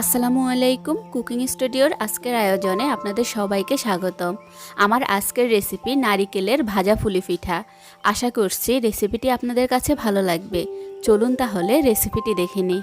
আসসালামু আলাইকুম। কুকিং স্টুডিওর আজকের আয়োজনে আপনাদের সবাইকে স্বাগতম। আমার আজকের রেসিপি নারিকেলের ভাজা পুলি পিঠা। আশা করছি রেসিপিটি আপনাদের কাছে ভালো লাগবে। চলুন তাহলে রেসিপিটি দেখে নিই।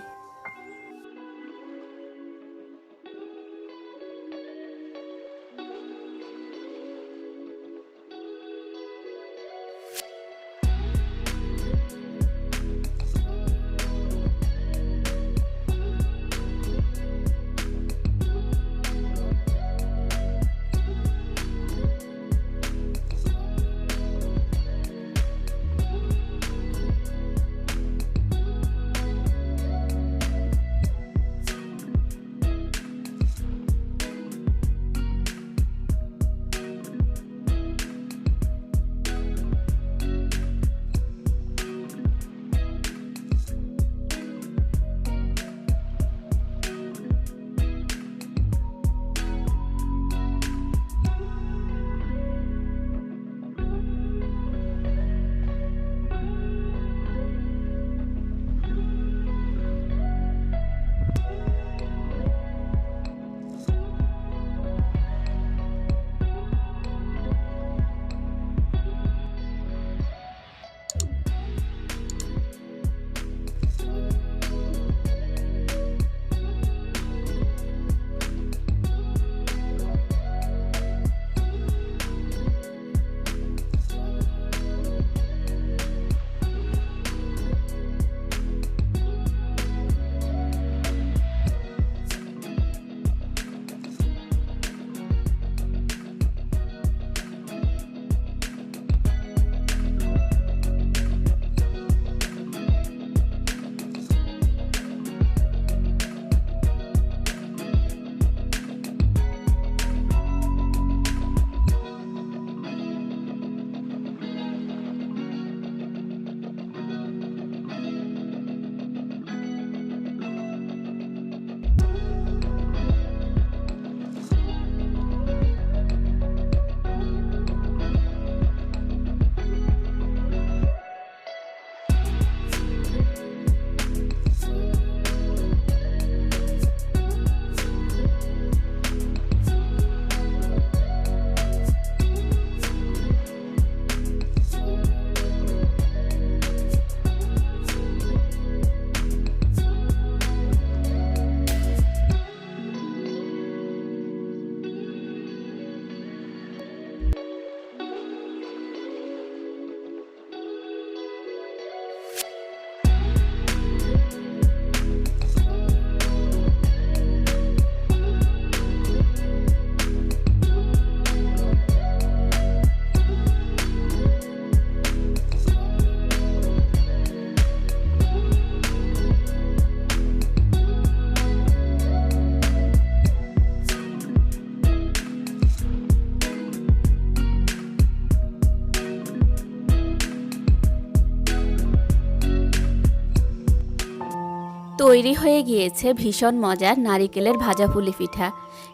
তৈরি হয়ে গিয়েছে ভীষণ মজার নারিকেলের ভাজা পুলি পিঠা।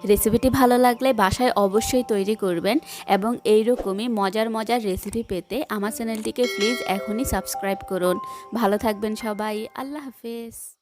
রেসিপিটি ভালো লাগলে বাসায় অবশ্যই তৈরি করবেন এবং এইরকমই মজার মজার রেসিপি পেতে আমার চ্যানেলটিকে প্লিজ এখনই সাবস্ক্রাইব করুন। ভালো থাকবেন সবাই। আল্লাহ হাফেজ।